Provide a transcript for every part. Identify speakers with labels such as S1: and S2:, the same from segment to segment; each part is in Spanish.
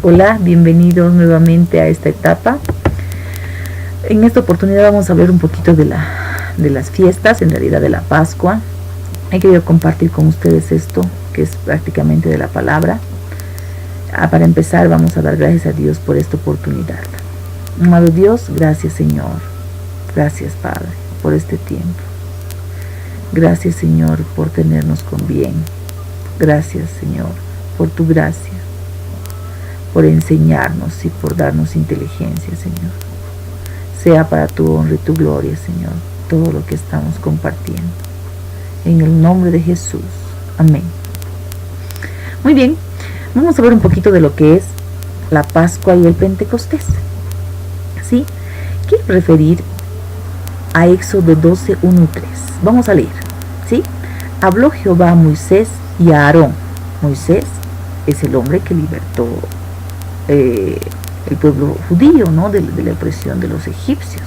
S1: Hola, bienvenidos nuevamente a esta etapa. En esta oportunidad vamos a hablar un poquito de las fiestas, en realidad de la Pascua. He querido compartir con ustedes esto, que es prácticamente de la palabra. Para empezar, vamos a dar gracias a Dios por esta oportunidad. Amado Dios, gracias Señor. Gracias Padre por este tiempo. Gracias Señor por tenernos con bien. Gracias Señor por tu gracia, por enseñarnos y por darnos inteligencia, Señor. Sea para tu honra y tu gloria, Señor, todo lo que estamos compartiendo. En el nombre de Jesús. Amén. Muy bien, vamos a ver un poquito de lo que es la Pascua y el Pentecostés. ¿Sí? Quiero referir a Éxodo 12, 1 y 3. Vamos a leer. ¿Sí? Habló Jehová a Moisés y a Aarón. Moisés es el hombre que libertó el pueblo judío, ¿no? de la opresión de los egipcios,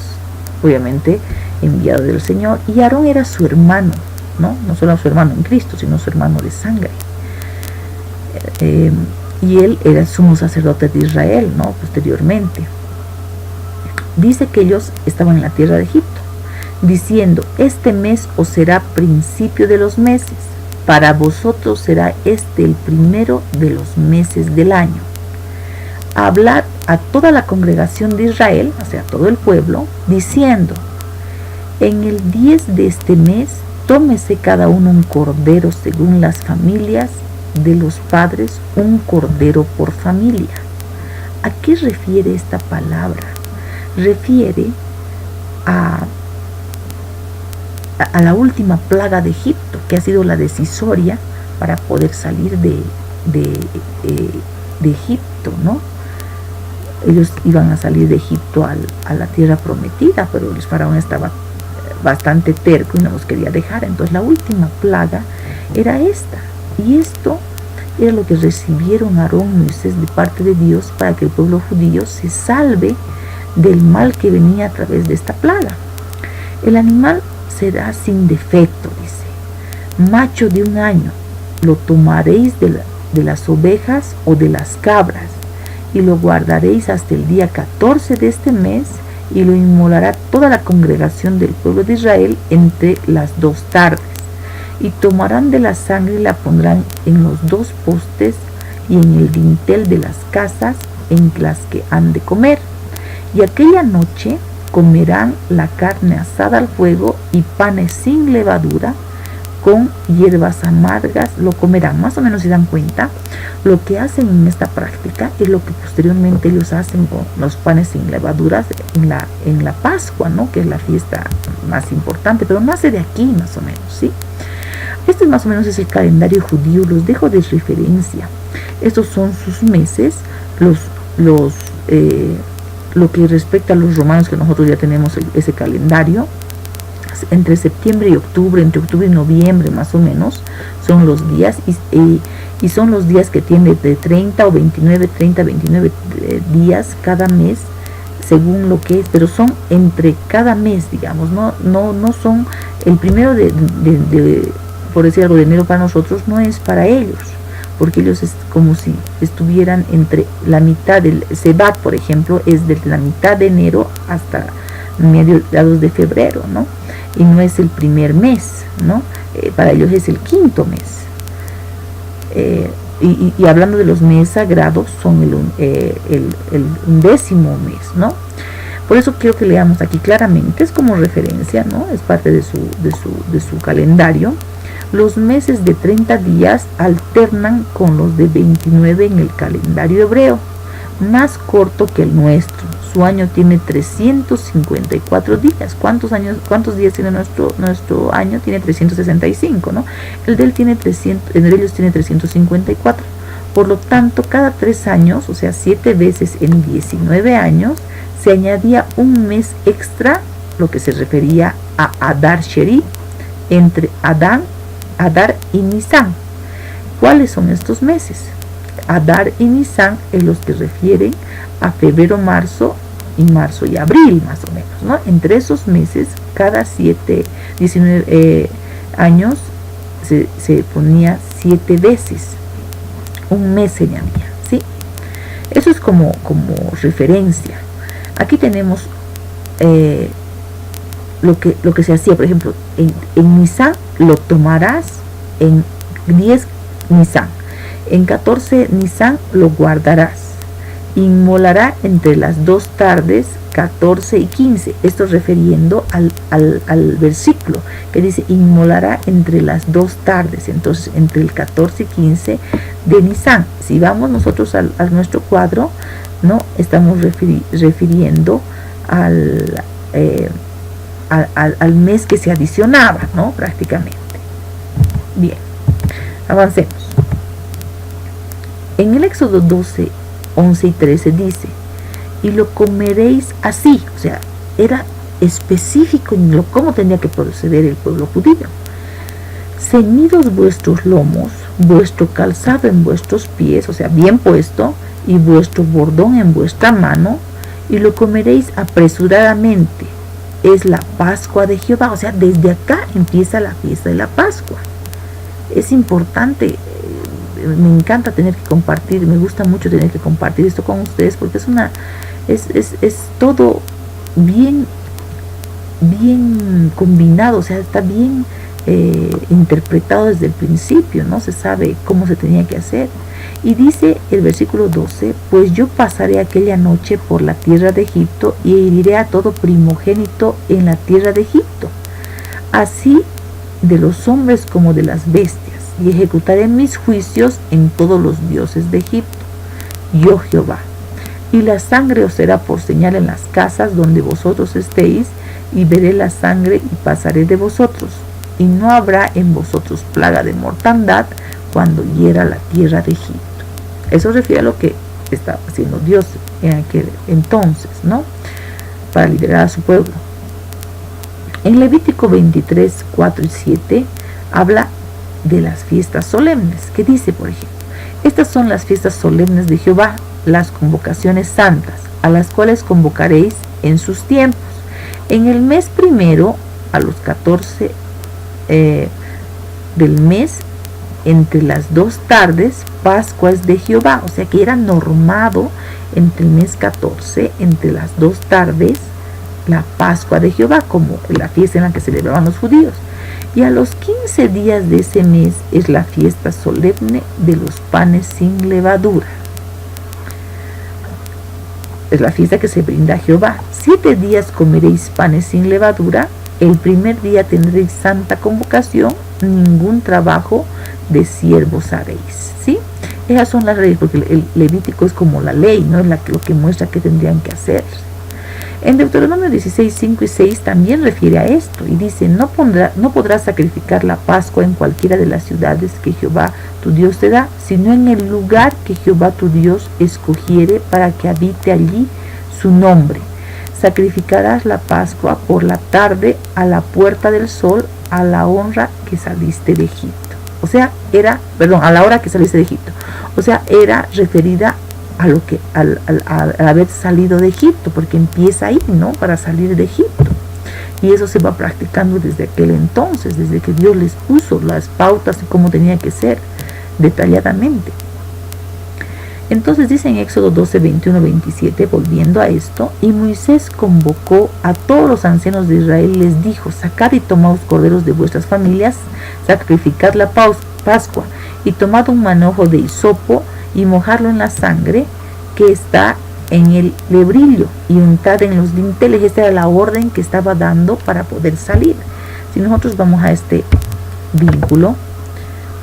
S1: obviamente enviado del Señor. Y Aarón era su hermano, no solo su hermano en Cristo, sino su hermano de sangre. Y él era el sumo sacerdote de Israel, ¿no? Posteriormente. Dice que ellos estaban en la tierra de Egipto, diciendo: este mes os será principio de los meses, para vosotros será este el primero de los meses del año. Hablad a toda la congregación de Israel, o sea, a todo el pueblo, diciendo: en el 10 de este mes, tómese cada uno un cordero según las familias de los padres, un cordero por familia. ¿A qué refiere esta palabra? Refiere a la última plaga de Egipto, que ha sido la decisoria para poder salir de Egipto, ¿no? Ellos iban a salir de Egipto a la tierra prometida, pero el faraón estaba bastante terco y no los quería dejar. Entonces la última plaga era esta, y esto era lo que recibieron Aarón y Moisés de parte de Dios para que el pueblo judío se salve del mal que venía a través de esta plaga. El animal será sin defecto, dice, macho de 1 año. Lo tomaréis de las ovejas o de las cabras, y lo guardaréis hasta el día 14 de este mes, y lo inmolará toda la congregación del pueblo de Israel entre las 2 tardes. Y tomarán de la sangre y la pondrán en los 2 postes y en el dintel de las casas en las que han de comer. Y aquella noche comerán la carne asada al fuego y panes sin levadura, con hierbas amargas lo comerán. Más o menos se dan cuenta, lo que hacen en esta práctica es lo que posteriormente ellos hacen con los panes sin levaduras en la Pascua, ¿no? Que es la fiesta más importante, pero nace de aquí más o menos, ¿sí? Este más o menos es el calendario judío, los dejo de referencia. Estos son sus meses, lo que respecta a los romanos, que nosotros ya tenemos ese calendario. Entre septiembre y octubre, entre octubre y noviembre más o menos, son los días, y son los días que tiene de 30 o 29 días cada mes, según lo que es, pero son entre cada mes, digamos, no son el primero por decir algo, de enero para nosotros, no es para ellos, porque ellos es como si estuvieran entre la mitad del Sebat, por ejemplo, es desde la mitad de enero hasta mediados de febrero, ¿no? Y no es el primer mes, ¿no? Para ellos es el 5.º mes. Y hablando de los meses sagrados, son el 11.º mes, ¿no? Por eso quiero que leamos aquí claramente, es como referencia, ¿no? Es parte de su calendario. Los meses de 30 días alternan con los de 29 en el calendario hebreo, más corto que el nuestro. Su año tiene 354 días. ¿Cuántos días tiene nuestro año? Tiene 365, ¿no? El de ellos tiene 354. Por lo tanto, cada 3 años, o sea, 7 veces en 19 años, se añadía un mes extra, lo que se refería a Adar Sheri, entre Adar y Nisan. ¿Cuáles son estos meses? Adar y Nisan es los que refieren a febrero, marzo y abril, más o menos, ¿no? Entre esos meses, cada 19 años se ponía 7 veces, un mes se añadía, ¿sí? Eso es como referencia. Aquí tenemos lo que se hacía, por ejemplo, en Nisan lo tomarás en 10 Nisan, en 14 Nisan lo guardarás, inmolará entre las 2 tardes 14 y 15, esto refiriendo al versículo que dice inmolará entre las 2 tardes, entonces entre el 14 y 15 de Nisan. Si vamos nosotros a nuestro cuadro, no estamos refiriendo al mes que se adicionaba, ¿no? Prácticamente. Bien, avancemos. En el Éxodo 12, 11 y 13 dice, y lo comeréis así, o sea, era específico en cómo tenía que proceder el pueblo judío. Ceñidos vuestros lomos, vuestro calzado en vuestros pies, o sea, bien puesto, y vuestro bordón en vuestra mano, y lo comeréis apresuradamente. Es la Pascua de Jehová, o sea, desde acá empieza la fiesta de la Pascua. Es importante, me encanta tener que compartir, me gusta mucho tener que compartir esto con ustedes, porque es todo bien combinado, o sea, está bien interpretado desde el principio, ¿no? Se sabe cómo se tenía que hacer. Y dice el versículo 12, pues yo pasaré aquella noche por la tierra de Egipto y heriré a todo primogénito en la tierra de Egipto, así de los hombres como de las bestias, y ejecutaré mis juicios en todos los dioses de Egipto, yo Jehová. Y la sangre os será por señal en las casas donde vosotros estéis, y veré la sangre y pasaré de vosotros, y no habrá en vosotros plaga de mortandad cuando hiera la tierra de Egipto. Eso refiere a lo que estaba haciendo Dios en aquel entonces, ¿no? Para liberar a su pueblo. En Levítico 23, 4 y 7 habla de las fiestas solemnes, que dice, por ejemplo, estas son las fiestas solemnes de Jehová, las convocaciones santas, a las cuales convocaréis en sus tiempos. En el mes primero, a los 14 del mes, entre las 2 tardes, Pascua es de Jehová, o sea que era normado entre el mes 14, entre las 2 tardes, la Pascua de Jehová, como la fiesta en la que celebraban los judíos. Y a los 15 días de ese mes es la fiesta solemne de los panes sin levadura. Es la fiesta que se brinda a Jehová. 7 días comeréis panes sin levadura. El primer día tendréis santa convocación, ningún trabajo de siervos haréis. ¿Sí? Esas son las leyes, porque el Levítico es como la ley, ¿no? Es lo que muestra que tendrían que hacer. En Deuteronomio 16, 5 y 6 también refiere a esto y dice, no podrás sacrificar la Pascua en cualquiera de las ciudades que Jehová tu Dios te da, sino en el lugar que Jehová tu Dios escogiere para que habite allí su nombre. Sacrificarás la Pascua por la tarde a la puerta del sol a la hora que saliste de Egipto. O sea, a la hora que saliste de Egipto. O sea, era referida a lo que al haber salido de Egipto, porque empieza ahí, ¿no? Para salir de Egipto. Y eso se va practicando desde aquel entonces, desde que Dios les puso las pautas de cómo tenía que ser, detalladamente. Entonces dice en Éxodo 12, 21, 27, volviendo a esto, y Moisés convocó a todos los ancianos de Israel y les dijo, sacad y tomaos corderos de vuestras familias, sacrificad la Pascua, y tomad un manojo de hisopo, y mojarlo en la sangre que está en el lebrillo, y untad en los dinteles. Esta era la orden que estaba dando para poder salir. Si nosotros vamos a este vínculo,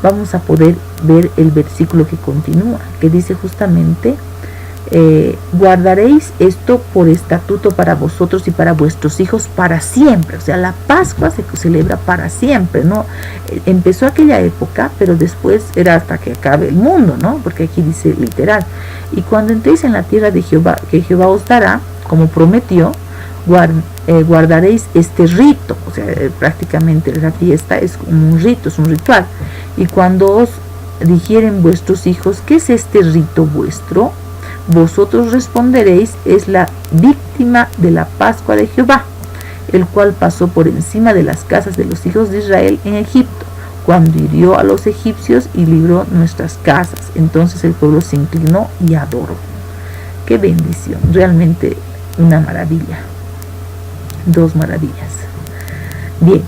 S1: vamos a poder ver el versículo que continúa, que dice justamente, guardaréis esto por estatuto para vosotros y para vuestros hijos para siempre. O sea, la Pascua se celebra para siempre, ¿no? Empezó aquella época, pero después era hasta que acabe el mundo, ¿no? Porque aquí dice literal, y cuando entréis en la tierra de Jehová, que Jehová os dará, como prometió, guardaréis este rito. O sea, prácticamente la fiesta es un rito, es un ritual. Y cuando os dijeren vuestros hijos, ¿qué es este rito vuestro? Vosotros responderéis, es la víctima de la Pascua de Jehová, el cual pasó por encima de las casas de los hijos de Israel en Egipto, cuando hirió a los egipcios y libró nuestras casas. Entonces el pueblo se inclinó y adoró. qué bendición, realmente una maravilla, 2 maravillas. Bien,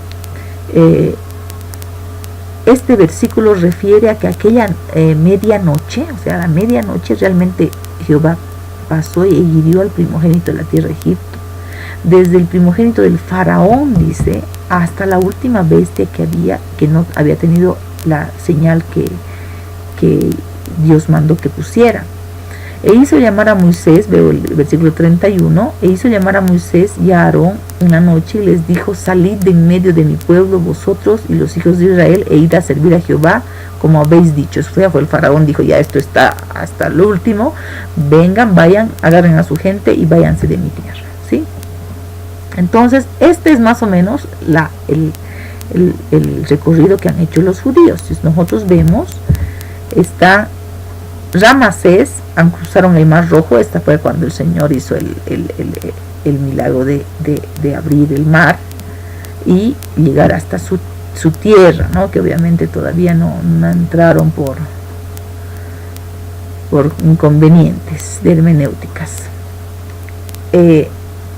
S1: este versículo refiere a que aquella medianoche, o sea, a la medianoche realmente Jehová pasó y hirió al primogénito de la tierra de Egipto, desde el primogénito del faraón, dice, hasta la última bestia que no había tenido la señal que Dios mandó que pusiera. E hizo llamar a Moisés, veo el versículo 31, e hizo llamar a Moisés y a Aarón una noche y les dijo: salid de en medio de mi pueblo vosotros y los hijos de Israel e id a servir a Jehová como habéis dicho. Fue el faraón, dijo: ya esto está hasta el último, vengan, vayan, agarren a su gente y váyanse de mi tierra, ¿sí? Entonces este es más o menos el recorrido que han hecho los judíos. Si nosotros vemos, está Ramasés, cruzaron el Mar Rojo. Esta fue cuando el Señor hizo el milagro de abrir el mar y llegar hasta su tierra, ¿no? Que obviamente todavía no entraron por inconvenientes de hermenéuticas.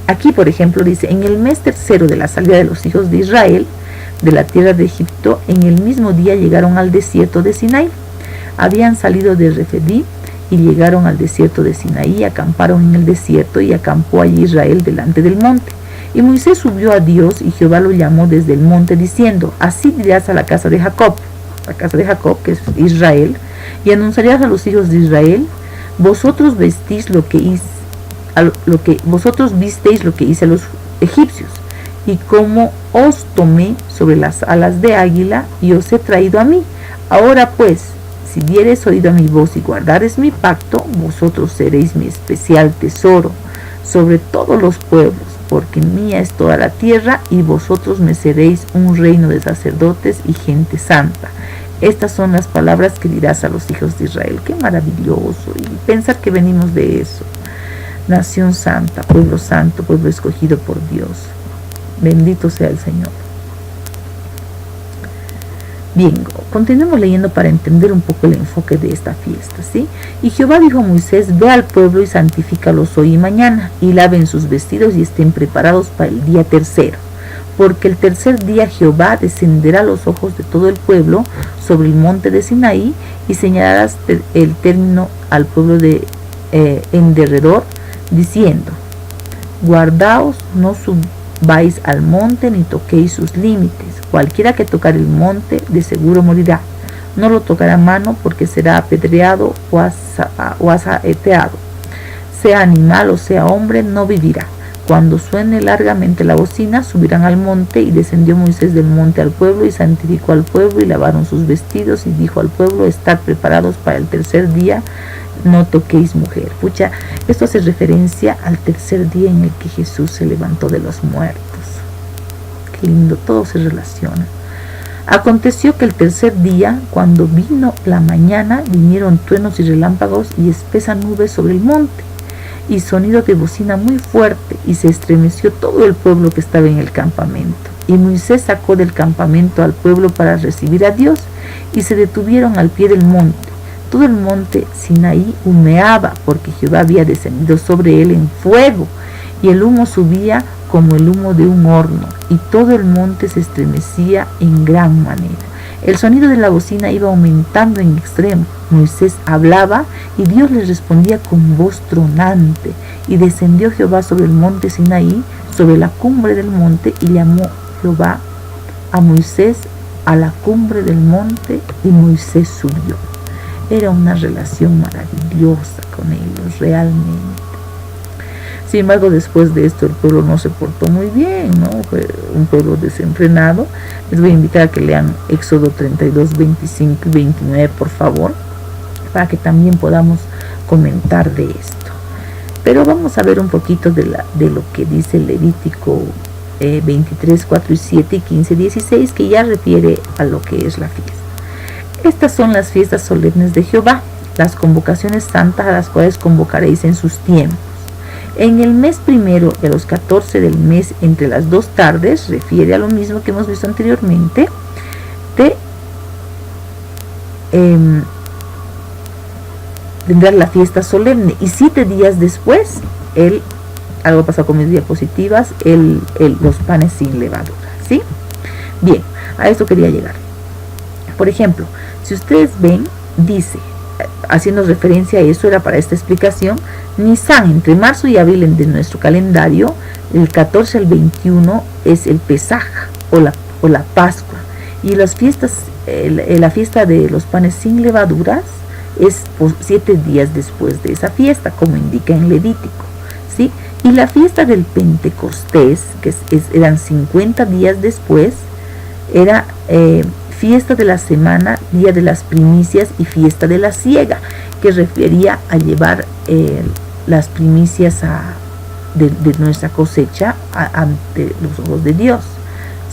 S1: Aquí, por ejemplo, dice: en el mes tercero de la salida de los hijos de Israel de la tierra de Egipto, en el mismo día llegaron al desierto de Sinaí. Habían salido de Refedí y llegaron al desierto de Sinaí, acamparon en el desierto y acampó allí Israel delante del monte. Y Moisés subió a Dios y Jehová lo llamó desde el monte diciendo: así dirás a la casa de Jacob, que es Israel, y anunciarás a los hijos de Israel: vosotros visteis lo que hice a los egipcios, y cómo os tomé sobre las alas de águila y os he traído a mí. Ahora pues, si diereis oído a mi voz y guardareis mi pacto, vosotros seréis mi especial tesoro sobre todos los pueblos, porque mía es toda la tierra, y vosotros me seréis un reino de sacerdotes y gente santa. Estas son las palabras que dirás a los hijos de Israel. Qué maravilloso, y pensar que venimos de eso. Nación santa, pueblo santo, pueblo escogido por Dios. Bendito sea el Señor. Bien, continuemos leyendo para entender un poco el enfoque de esta fiesta, ¿sí? Y Jehová dijo a Moisés: ve al pueblo y santifícalos hoy y mañana, y laven sus vestidos y estén preparados para el día tercero, porque el tercer día Jehová descenderá a los ojos de todo el pueblo sobre el monte de Sinaí, y señalarás el término al pueblo en derredor, diciendo: guardaos, no subáis al monte ni toquéis sus límites. Cualquiera que tocar el monte de seguro morirá. No lo tocará mano, porque será apedreado o asaeteado. Sea animal o sea hombre, no vivirá. Cuando suene largamente la bocina, subirán al monte. Y descendió Moisés del monte al pueblo y santificó al pueblo y lavaron sus vestidos, y dijo al pueblo: estad preparados para el tercer día, no toquéis mujer. Pucha, esto hace referencia al tercer día en el que Jesús se levantó de los muertos. Qué lindo, todo se relaciona. Aconteció que el tercer día, cuando vino la mañana, vinieron truenos y relámpagos y espesa nube sobre el monte, y sonido de bocina muy fuerte, y se estremeció todo el pueblo que estaba en el campamento. Y Moisés sacó del campamento al pueblo para recibir a Dios, y se detuvieron al pie del monte. Todo el monte Sinaí humeaba, porque Jehová había descendido sobre él en fuego, y el humo subía como el humo de un horno, y todo el monte se estremecía en gran manera. El sonido de la bocina iba aumentando en extremo. Moisés hablaba y Dios le respondía con voz tronante. Y descendió Jehová sobre el monte Sinaí, sobre la cumbre del monte, y llamó Jehová a Moisés a la cumbre del monte, y Moisés subió. Era una relación maravillosa con ellos, realmente. Sin embargo, después de esto el pueblo no se portó muy bien, ¿no? Fue un pueblo desenfrenado. Les voy a invitar a que lean Éxodo 32, 25 y 29, por favor, para que también podamos comentar de esto. Pero vamos a ver un poquito de lo que dice Levítico 23, 4 y 7 y 15, 16, que ya refiere a lo que es la fiesta. Estas son las fiestas solemnes de Jehová, las convocaciones santas a las cuales convocaréis en sus tiempos. En el mes primero de los 14 del mes, entre las 2 tardes, refiere a lo mismo que hemos visto anteriormente, tendrá la fiesta solemne, y 7 días después, algo pasó con mis diapositivas, los panes sin levadura, ¿sí? Bien, a esto quería llegar. Por ejemplo, si ustedes ven, dice, haciendo referencia a eso, era para esta explicación, Nisan, entre marzo y abril de nuestro calendario, el 14 al 21 es el Pesaj o la Pascua, y las fiestas, la fiesta de los panes sin levaduras es 7 días después de esa fiesta, como indica en Levítico, ¿sí? Y la fiesta del Pentecostés, que eran 50 días después, era fiesta de la semana, día de las primicias y fiesta de la siega, que refería a llevar las primicias de nuestra cosecha ante los ojos de Dios,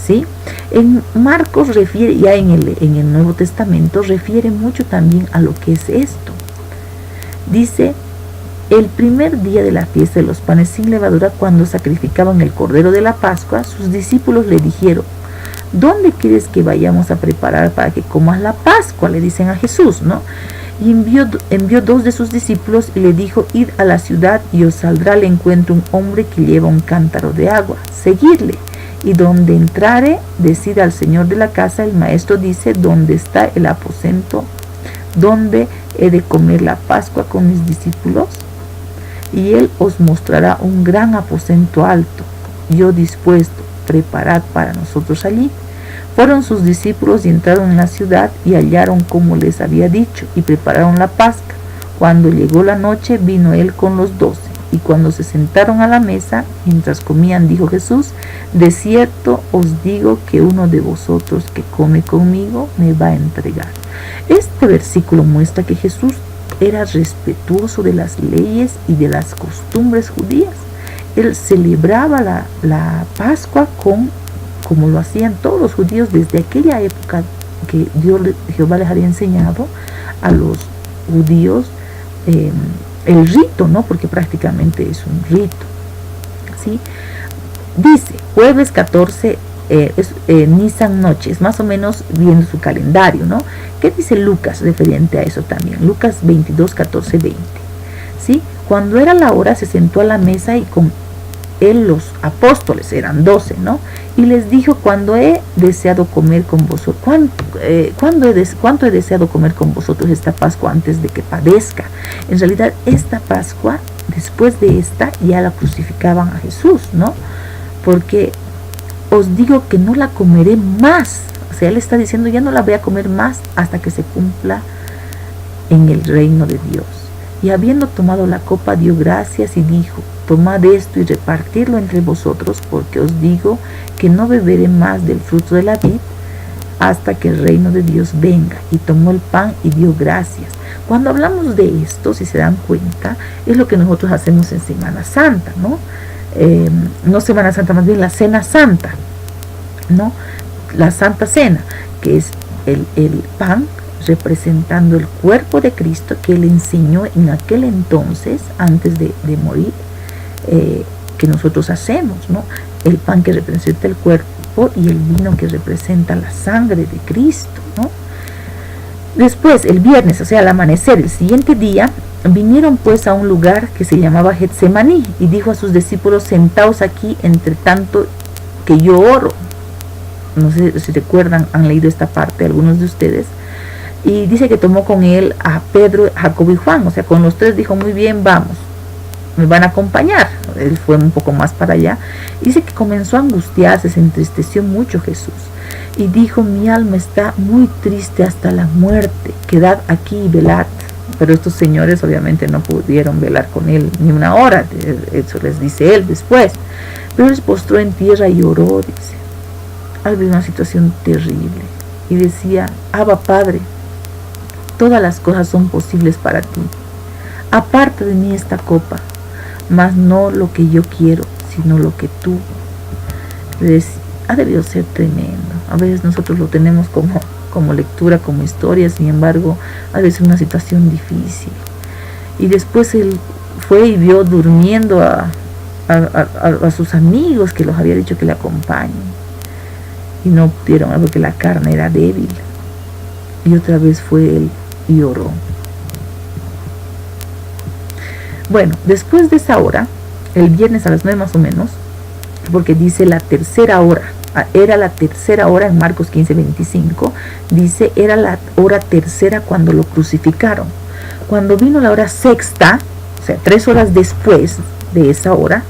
S1: ¿sí? En Marcos refiere, ya en el Nuevo Testamento, refiere mucho también a lo que es esto. Dice, el primer día de la fiesta de los panes sin levadura, cuando sacrificaban el cordero de la Pascua, sus discípulos le dijeron, ¿dónde quieres que vayamos a preparar para que comas la Pascua? Le dicen a Jesús, ¿no? Y envió 2 de sus discípulos y le dijo, id a la ciudad y os saldrá al encuentro un hombre que lleva un cántaro de agua, seguidle. Y donde entrare, decid al señor de la casa, el maestro dice, ¿dónde está el aposento donde he de comer la Pascua con mis discípulos? Y él os mostrará un gran aposento alto, yo dispuesto, preparad para nosotros allí. Fueron sus discípulos y entraron en la ciudad y hallaron como les había dicho y prepararon la Pascua. Cuando llegó la noche, vino él con los 12. Y cuando se sentaron a la mesa, mientras comían, dijo Jesús, de cierto os digo que uno de vosotros que come conmigo me va a entregar. Este versículo muestra que Jesús era respetuoso de las leyes y de las costumbres judías. Él celebraba la Pascua como lo hacían todos los judíos desde aquella época que Jehová les había enseñado a los judíos el rito, ¿no? Porque prácticamente es un rito, ¿sí? Dice, jueves 14, Nisan noche, es más o menos viendo su calendario, ¿no? ¿Qué dice Lucas referente a eso también? Lucas 22, 14, 20, ¿sí? Cuando era la hora, se sentó a la mesa y con él los apóstoles, eran 12, ¿no? Y les dijo, cuando he deseado comer con vosotros, ¿cuánto he deseado comer con vosotros esta Pascua antes de que padezca? En realidad, esta Pascua, después de esta, ya la crucificaban a Jesús, ¿no? Porque os digo que no la comeré más. O sea, él está diciendo, ya no la voy a comer más hasta que se cumpla en el reino de Dios. Y habiendo tomado la copa, dio gracias y dijo, tomad esto y repartirlo entre vosotros, porque os digo que no beberé más del fruto de la vid hasta que el reino de Dios venga. Y tomó el pan y dio gracias. Cuando hablamos de esto, si se dan cuenta, es lo que nosotros hacemos en Semana Santa, ¿no? No Semana Santa, más bien la Cena Santa, ¿no? La Santa Cena, que es el pan representando el cuerpo de Cristo que él enseñó en aquel entonces, antes de morir, que nosotros hacemos, ¿no? El pan que representa el cuerpo y el vino que representa la sangre de Cristo, ¿no? Después, el viernes, o sea, al amanecer, el siguiente día, vinieron pues a un lugar que se llamaba Getsemaní, y dijo a sus discípulos, sentaos aquí entre tanto que yo oro. No sé si recuerdan, han leído esta parte algunos de ustedes. Y dice que tomó con él a Pedro, Jacobo y Juan, o sea, con los 3 dijo, muy bien, vamos, me van a acompañar. Él fue un poco más para allá. Dice que comenzó a angustiarse, se entristeció mucho Jesús. Y dijo, mi alma está muy triste hasta la muerte, quedad aquí y velad. Pero estos señores obviamente no pudieron velar con él ni una hora, eso les dice él después. Pero él se postró en tierra y oró, dice. Había una situación terrible. Y decía, Abba Padre, todas las cosas son posibles para ti. Aparta de mí esta copa, mas no lo que yo quiero, sino lo que tú. Ha debido ser tremendo. A veces nosotros lo tenemos como lectura, como historia, sin embargo, ha de ser una situación difícil. Y después él fue y vio durmiendo a sus amigos que los había dicho que le acompañen. Y no pudieron, porque la carne era débil. Y otra vez fue él y oró. Bueno, después de esa hora, el viernes a las 9 más o menos, porque dice la tercera hora, era la tercera hora en Marcos 15:25, dice era la hora tercera cuando lo crucificaron. Cuando vino la hora sexta, o sea, 3 horas después de esa hora,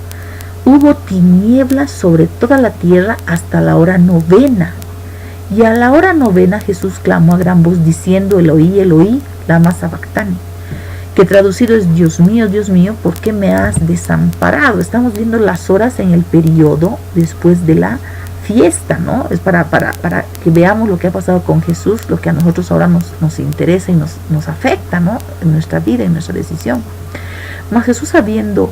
S1: hubo tinieblas sobre toda la tierra hasta la hora novena. Y a la hora novena Jesús clamó a gran voz diciendo: Eloí, Eloí, lama sabactani, que traducido es: Dios mío, ¿por qué me has desamparado? Estamos viendo las horas en el periodo después de la fiesta, ¿no? Es para que veamos lo que ha pasado con Jesús, lo que a nosotros ahora nos interesa y nos afecta, ¿no? En nuestra vida, en nuestra decisión. Mas Jesús, habiendo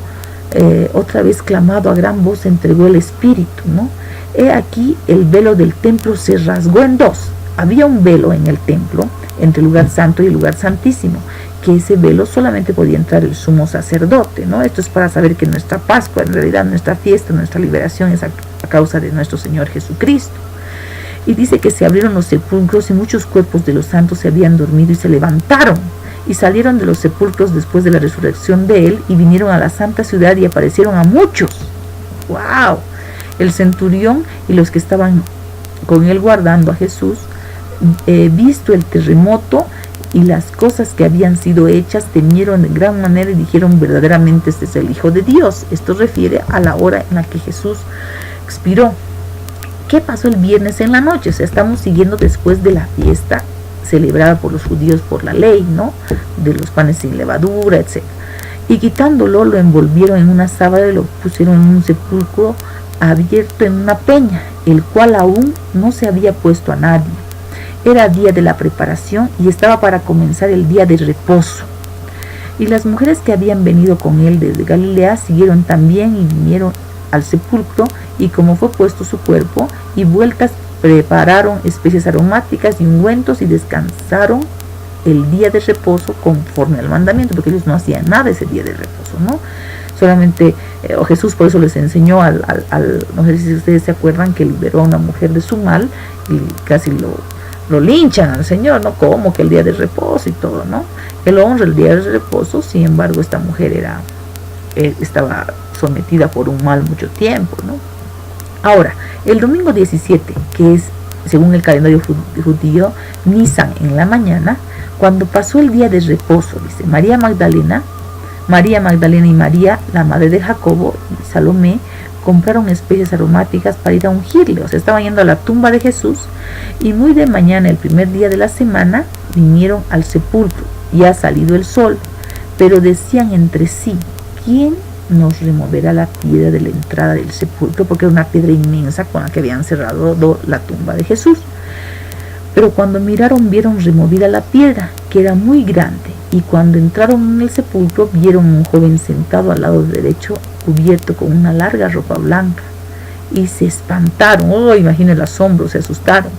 S1: otra vez clamado a gran voz, entregó el Espíritu, ¿no? He aquí el velo del templo se rasgó en dos. Había un velo en el templo entre el lugar santo y el lugar santísimo, que ese velo solamente podía entrar el sumo sacerdote, ¿no? Esto es para saber que nuestra Pascua, en realidad nuestra fiesta, nuestra liberación es a causa de nuestro Señor Jesucristo. Y dice que se abrieron los sepulcros y muchos cuerpos de los santos se habían dormido y se levantaron y salieron de los sepulcros después de la resurrección de él y vinieron a la santa ciudad y aparecieron a muchos. ¡Wow! El centurión y los que estaban con él guardando a Jesús, visto el terremoto y las cosas que habían sido hechas, temieron de gran manera y dijeron: verdaderamente este es el Hijo de Dios. Esto refiere a la hora en la que Jesús expiró. ¿Qué pasó el viernes en la noche? O sea, estamos siguiendo después de la fiesta celebrada por los judíos por la ley, ¿no? De los panes sin levadura, etc. Y quitándolo, lo envolvieron en una sábana y lo pusieron en un sepulcro abierto en una peña, el cual aún no se había puesto a nadie. Era día de la preparación y estaba para comenzar el día de reposo. Y las mujeres que habían venido con él desde Galilea siguieron también y vinieron al sepulcro, y como fue puesto su cuerpo y vueltas, prepararon especias aromáticas y ungüentos y descansaron el día de reposo conforme al mandamiento, porque ellos no hacían nada ese día de reposo, ¿no? Solamente Jesús por eso les enseñó no sé si ustedes se acuerdan, que liberó a una mujer de su mal y casi lo linchan al Señor, ¿no? Como que el día de reposo y todo, ¿no? Él honra el día de reposo. Sin embargo, esta mujer estaba sometida por un mal mucho tiempo, ¿no? Ahora, el domingo 17, que es según el calendario judío, Nisan, en la mañana, cuando pasó el día de reposo, dice, María Magdalena y María, la madre de Jacobo, y Salomé compraron especias aromáticas para ir a ungirle. O sea, estaban yendo a la tumba de Jesús, y muy de mañana, el primer día de la semana, vinieron al sepulcro. Ya ha salido el sol, pero decían entre sí: ¿quién nos removerá la piedra de la entrada del sepulcro? Porque era una piedra inmensa con la que habían cerrado la tumba de Jesús. Pero cuando miraron, vieron removida la piedra, que era muy grande, y cuando entraron en el sepulcro, vieron un joven sentado al lado derecho, cubierto con una larga ropa blanca, y se espantaron. Imagino el asombro, se asustaron.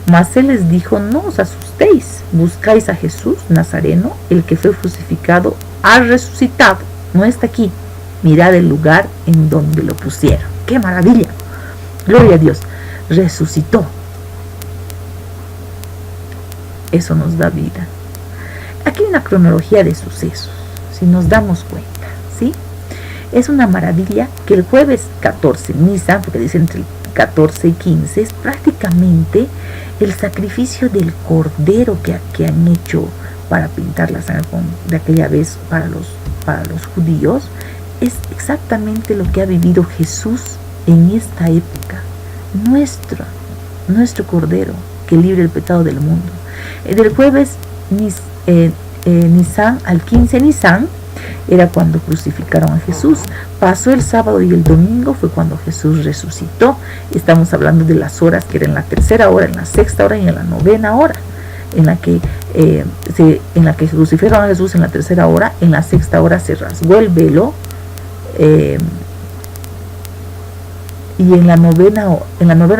S1: Mas él les dijo: no os asustéis, buscáis a Jesús Nazareno, el que fue crucificado, ha resucitado, no está aquí. Mirad el lugar en donde lo pusieron. ¡Qué maravilla! Gloria a Dios. Resucitó. Eso nos da vida. Aquí hay una cronología de sucesos, si nos damos cuenta, ¿sí? Es una maravilla que el jueves 14, Nisan, porque dice entre el 14 y 15, es prácticamente el sacrificio del cordero que han hecho para pintar la sangre de aquella vez para los judíos. Es exactamente lo que ha vivido Jesús en esta época. Nuestro cordero que libre el pecado del mundo. Del jueves Nisan al 15 Nisan era cuando crucificaron a Jesús. Pasó el sábado y el domingo fue cuando Jesús resucitó. Estamos hablando de las horas que era en la tercera hora, en la sexta hora y en la novena hora, en la que crucificaron a Jesús en la tercera hora. En la sexta hora se rasgó el velo, y en la novena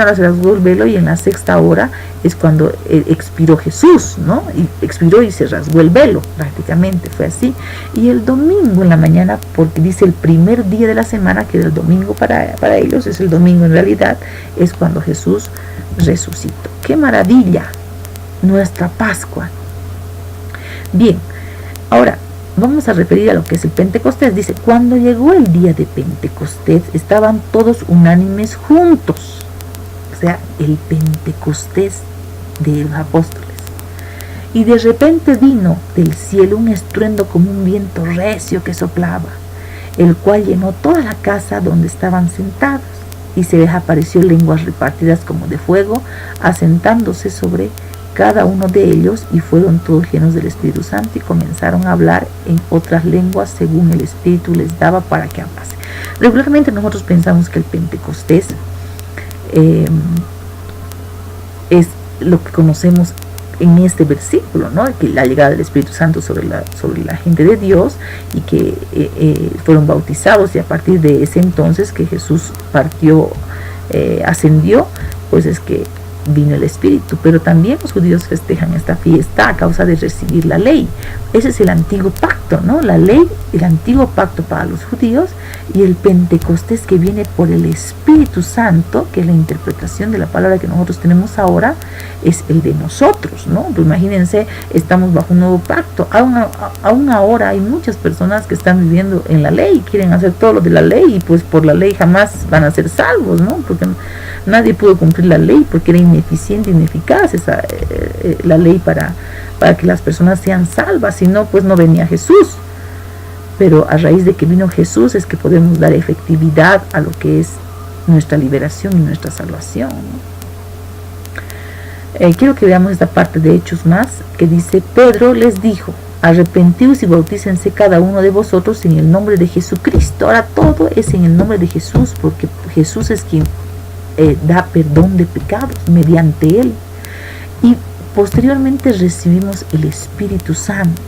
S1: hora se rasgó el velo, y en la sexta hora es cuando expiró Jesús, ¿no? Y expiró y se rasgó el velo, prácticamente fue así. Y el domingo en la mañana, porque dice el primer día de la semana, que el domingo para ellos es el domingo en realidad, es cuando Jesús resucitó. ¡Qué maravilla! Nuestra Pascua. Bien, ahora, vamos a referir a lo que es el Pentecostés. Dice, cuando llegó el día de Pentecostés, estaban todos unánimes juntos. O sea, el Pentecostés de los apóstoles. Y de repente vino del cielo un estruendo como un viento recio que soplaba, el cual llenó toda la casa donde estaban sentados, y se les apareció lenguas repartidas como de fuego, asentándose sobre cada uno de ellos, y fueron todos llenos del Espíritu Santo y comenzaron a hablar en otras lenguas según el Espíritu les daba para que hablasen. Regularmente nosotros pensamos que el Pentecostés es lo que conocemos en este versículo, ¿no? Que la llegada del Espíritu Santo sobre la gente de Dios, y que fueron bautizados, y a partir de ese entonces que Jesús partió, ascendió, pues es que vino el Espíritu. Pero también los judíos festejan esta fiesta a causa de recibir la ley. Ese es el antiguo pacto, ¿no? La ley, el antiguo pacto para los judíos, y el Pentecostés que viene por el Espíritu Santo, que es la interpretación de la palabra que nosotros tenemos ahora, es el de nosotros, ¿no? Pues imagínense, estamos bajo un nuevo pacto. Aún ahora hay muchas personas que están viviendo en la ley, quieren hacer todo lo de la ley, y pues por la ley jamás van a ser salvos, ¿no? Porque nadie pudo cumplir la ley, porque era ineficiente, ineficaz la ley para que las personas sean salvas. Si no, pues no venía Jesús. Pero a raíz de que vino Jesús es que podemos dar efectividad a lo que es nuestra liberación y nuestra salvación, ¿no? Quiero que veamos esta parte de Hechos más, que dice, Pedro les dijo, arrepentíos y bautícense cada uno de vosotros en el nombre de Jesucristo. Ahora todo es en el nombre de Jesús, porque Jesús es quien da perdón de pecados mediante él. Y posteriormente recibimos el Espíritu Santo,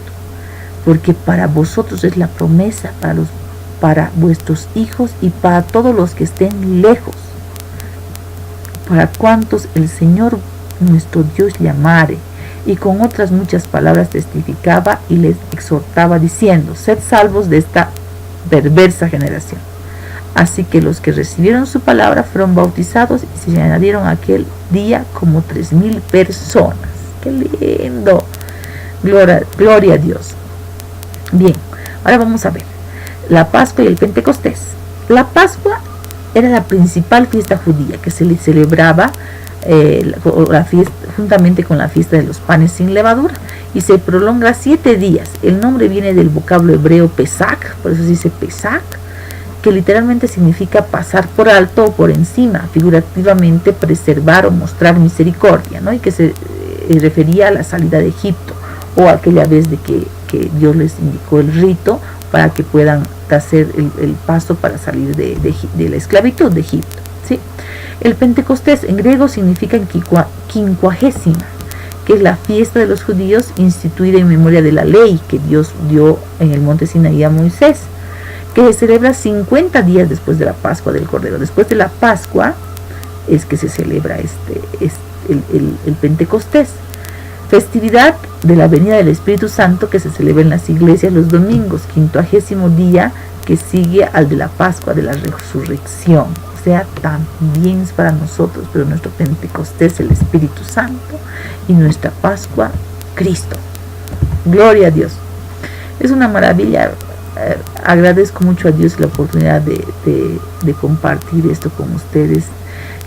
S1: porque para vosotros es la promesa, para vuestros hijos y para todos los que estén lejos, para cuantos el Señor nuestro Dios llamare. Y con otras muchas palabras testificaba y les exhortaba diciendo, sed salvos de esta perversa generación. Así que los que recibieron su palabra fueron bautizados, y se añadieron aquel día como 3,000 personas. ¡Qué lindo! Gloria a Dios. Bien, ahora vamos a ver la Pascua y el Pentecostés. La Pascua era la principal fiesta judía que se le celebraba juntamente con la fiesta de los panes sin levadura, y se prolonga 7 días. El nombre viene del vocablo hebreo Pesach, por eso se dice Pesach, que literalmente significa pasar por alto o por encima, figurativamente preservar o mostrar misericordia, ¿no? Y que se refería a la salida de Egipto, o aquella vez de que Dios les indicó el rito para que puedan hacer el paso para salir de la esclavitud de Egipto, ¿sí? El Pentecostés en griego significa quincuagésima, que es la fiesta de los judíos instituida en memoria de la ley que Dios dio en el monte Sinaí a Moisés, que se celebra 50 días después de la Pascua del Cordero. Después de la Pascua es que se celebra el Pentecostés, festividad de la venida del Espíritu Santo que se celebra en las iglesias los domingos, 50º día que sigue al de la Pascua de la Resurrección. O sea, también es para nosotros, pero nuestro Pentecostés el Espíritu Santo y nuestra Pascua Cristo. Gloria a Dios. Es una maravilla. Agradezco mucho a Dios la oportunidad de compartir esto con ustedes.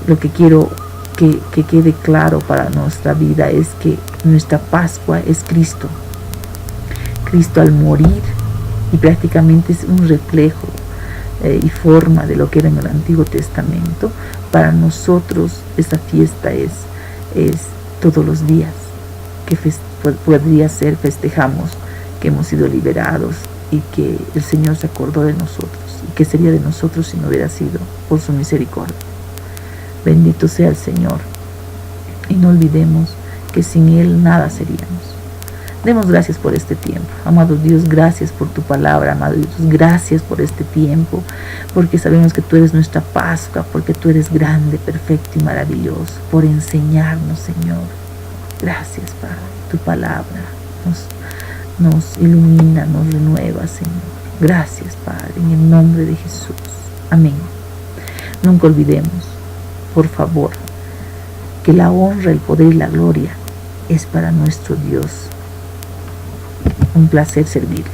S1: Lo que quiero que quede claro para nuestra vida es que nuestra Pascua es Cristo. Cristo al morir, y prácticamente es un reflejo y forma de lo que era en el Antiguo Testamento. Para nosotros esta fiesta es todos los días, que podría ser festejamos que hemos sido liberados y que el Señor se acordó de nosotros. ¿Y qué sería de nosotros si no hubiera sido por su misericordia? Bendito sea el Señor, y no olvidemos que sin Él nada seríamos. Demos gracias por este tiempo. Amado Dios, gracias por tu palabra. Amado Dios, gracias por este tiempo, porque sabemos que tú eres nuestra Pascua, porque tú eres grande, perfecto y maravilloso, por enseñarnos, Señor. Gracias, Padre. Tu palabra nos ilumina, nos renueva, Señor. Gracias, Padre, en el nombre de Jesús. Amén. Nunca olvidemos, por favor, que la honra, el poder y la gloria es para nuestro Dios. Un placer servirlo.